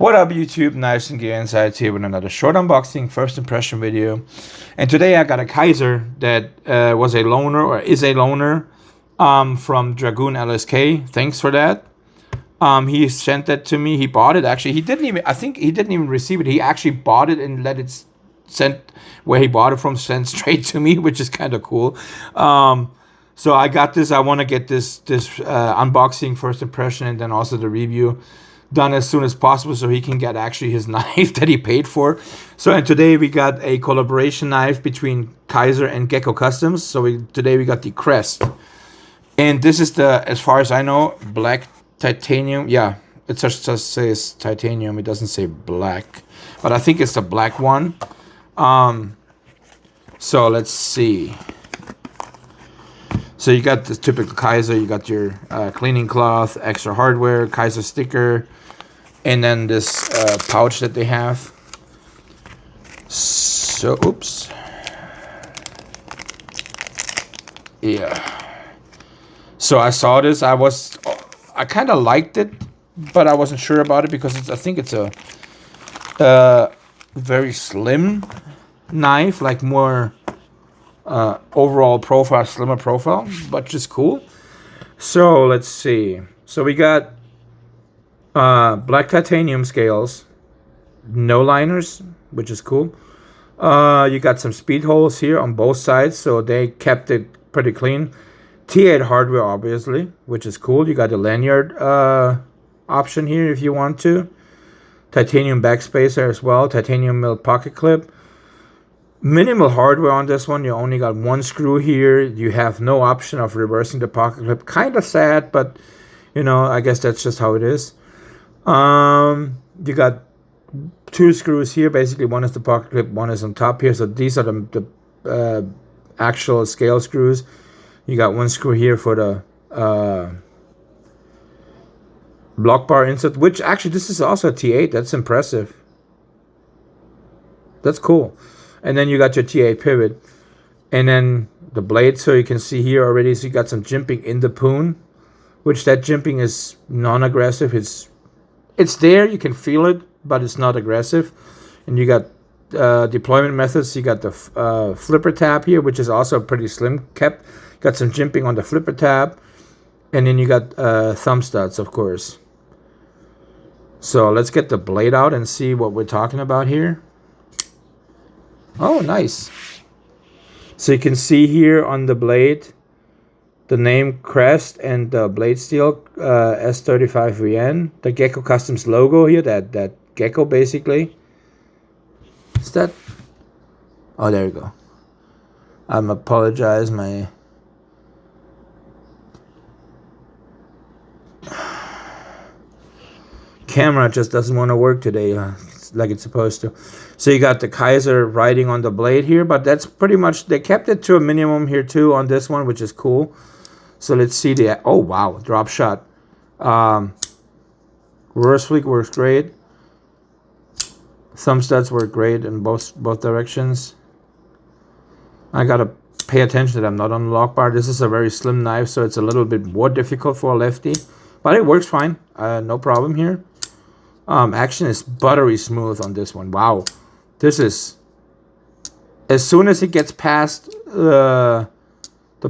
What up YouTube, Knives and Gear Insights here with another short unboxing, first impression video. And today I got a Kizer that was a loaner, or is a loaner, from Dragoon LSK. Thanks for that. He sent that to me. He bought it actually. I think he didn't even receive it. He actually bought it and let it sent where he bought it from, sent straight to me, which is kind of cool. So I got this. I want to get this unboxing, first impression, and then also the review done as soon as possible so he can get actually his knife that he paid for. So and today we got a collaboration knife between Kizer and Gecko Customs. So today we got the Crest. And this is the, as far as I know, black titanium. Yeah, it just says titanium. It doesn't say black. But I think it's the black one. So let's see. So you got the typical Kizer. You got your cleaning cloth, extra hardware, Kizer sticker, and then this pouch that they have. So, oops. Yeah. So I saw this. I kind of liked it, but I wasn't sure about it because I think it's a very slim knife, like more overall profile, slimmer profile, but just cool. So let's see. So we got black titanium scales, no liners, which is cool. You got some speed holes here on both sides, so they kept it pretty clean. T8 hardware, obviously, which is cool. You got the lanyard option here if you want to. Titanium backspacer as well. Titanium milled pocket clip. Minimal hardware on this one. You only got one screw here. You have no option of reversing the pocket clip. Kind of sad, but you know, I guess that's just how it is. You got two screws here. Basically, one is the pocket clip, one is on top here. So these are the actual scale screws. You got one screw here for the block bar insert, which actually this is also a T8. That's impressive. That's cool. And then you got your T8 pivot, and then the blade. So you can see here already. So you got some jimping in the poon, which that jimping is non-aggressive. It's there. You can feel it, but it's not aggressive. And you got deployment methods. You got the flipper tab here, which is also pretty slim kept. Got some jimping on the flipper tab, and then you got thumb studs, of course. So let's get the blade out and see what we're talking about here. Oh, nice. So you can see here on the blade the name Crest and the blade steel S35VN. The Gecko Customs logo here, that Gecko basically. Is that? Oh, there you go. Apologize, my camera just doesn't want to work today like it's supposed to. So you got the Kizer writing on the blade here, but that's pretty much, they kept it to a minimum here too on this one, which is cool. So let's see the, oh wow, drop shot. Reverse flick works great. Thumb studs work great in both directions. I gotta pay attention that I'm not on the lock bar. This is a very slim knife, so it's a little bit more difficult for a lefty, but it works fine. No problem here. Action is buttery smooth on this one. Wow, this is, as soon as it gets past the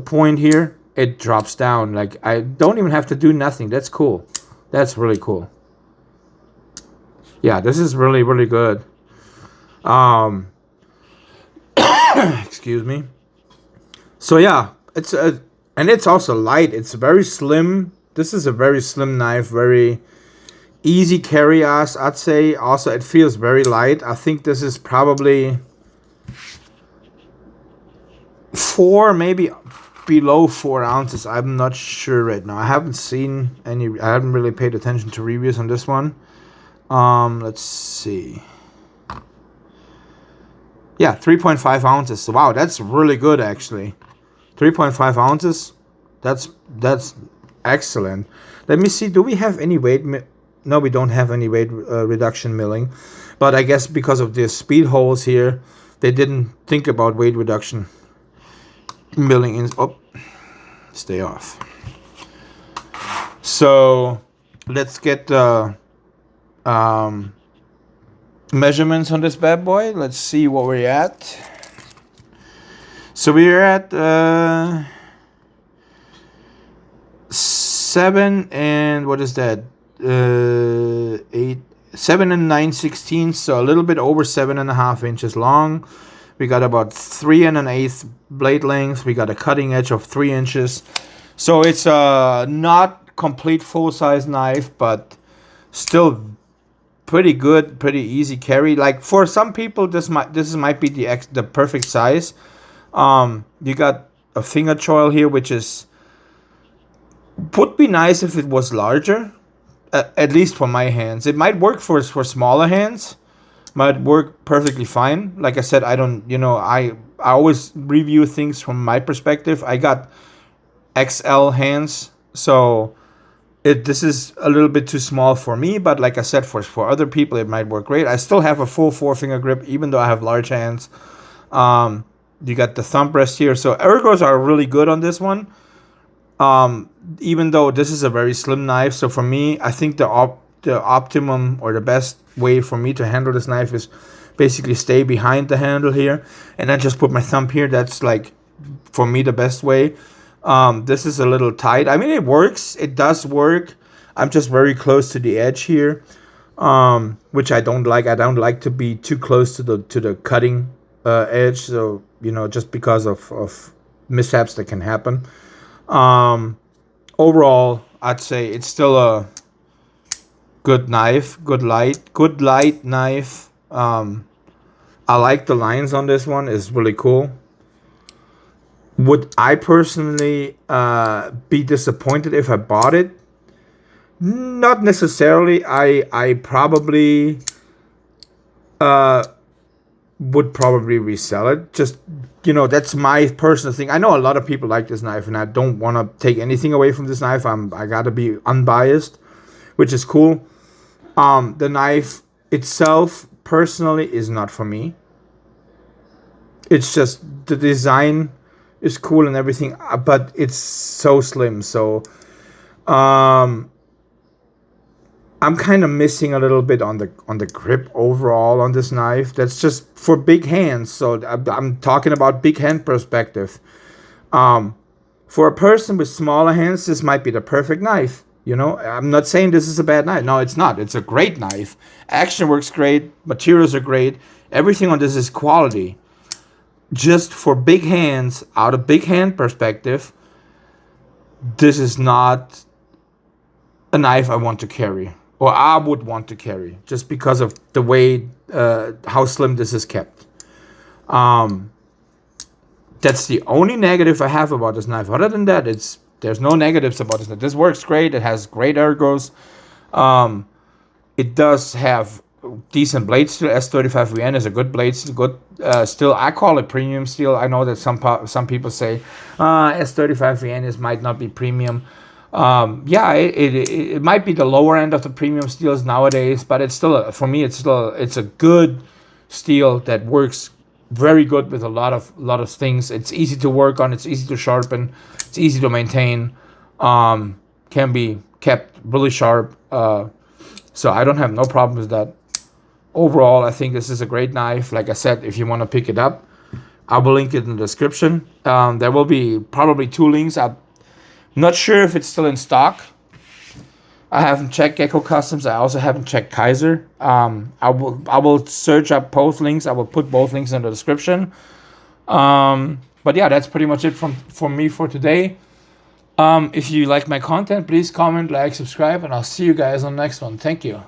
point here, it drops down. Like, I don't even have to do nothing. That's cool. That's really cool. Yeah, this is really, really good. Excuse me. So yeah, and it's also light. It's very slim. This is a very slim knife, very easy carry, I'd say. Also, it feels very light. I think this is probably 4, maybe below 4 ounces. I'm not sure right now. I haven't seen any. I haven't really paid attention to reviews on this one. Let's see. Yeah, 3.5 ounces. Wow, that's really good actually. 3.5 ounces. That's excellent. Let me see. Do we have any weight? No, we don't have any weight reduction milling. But I guess because of the speed holes here, they didn't think about weight reduction milling in. Oh, stay off. So let's get the measurements on this bad boy. Let's see what we're at. So we're at 7 and what is that? 7 and 9/16, so a little bit over 7.5 inches long. We got about 3 1/8 blade length. We got a cutting edge of 3 inches. So it's not complete full-size knife, but still pretty good, pretty easy carry. Like for some people, this might be the perfect size. You got a finger choil here, which would be nice if it was larger. At least for my hands. It might work for smaller hands. Might work perfectly fine. Like I said, I don't, I always review things from my perspective. I got XL hands, so this is a little bit too small for me, but like I said, for other people, it might work great. I still have a full 4-finger grip, even though I have large hands. You got the thumb rest here. So ergos are really good on this one. Even though this is a very slim knife, so for me, I think the optimum or the best way for me to handle this knife is basically stay behind the handle here and then just put my thumb here. That's like, for me, the best way. This is a little tight. I mean, it works. It does work. I'm just very close to the edge here, which I don't like. I don't like to be too close to the cutting edge. So, just because of mishaps that can happen. Overall, I'd say it's still a good knife, good light knife. I like the lines on this one. It's really cool. Would I personally be disappointed if I bought it? Not necessarily. I probably would probably resell it. Just, that's my personal thing. I know a lot of people like this knife, and I don't want to take anything away from this knife. I gotta be unbiased, which is cool. The knife itself, personally, is not for me. It's just the design is cool and everything, but it's so slim. So, I'm kind of missing a little bit on the grip overall on this knife. That's just for big hands. So I'm talking about big hand perspective. For a person with smaller hands, this might be the perfect knife. I'm not saying this is a bad knife. No, it's not. It's a great knife. Action works great. Materials are great. Everything on this is quality. Just for big hands, out of big hand perspective, this is not a knife I want to carry. Or I would want to carry, just because of the way, how slim this is kept. That's the only negative I have about this knife. Other than that, there's no negatives about this knife. This works great. It has great ergos. It does have decent blade steel. S35VN is a good blade steel. Good steel. I call it premium steel. I know that some people say S35VN might not be premium. Yeah, it might be the lower end of the premium steels nowadays, but it's still, for me, it's a good steel that works very good with a lot of things. It's easy to work on. It's easy to sharpen. It's easy to maintain. Can be kept really sharp. So I don't have no problem with that. Overall, I think this is a great knife. Like I said, if you want to pick it up, I will link it in the description. There will be probably 2 links. I'm not sure if it's still in stock. I haven't checked Gecko Customs. I also haven't checked Kizer. I will search up both links. I will put both links in the description. But yeah, that's pretty much it from me for today. If you like my content, please comment, like, subscribe, and I'll see you guys on the next one. Thank you.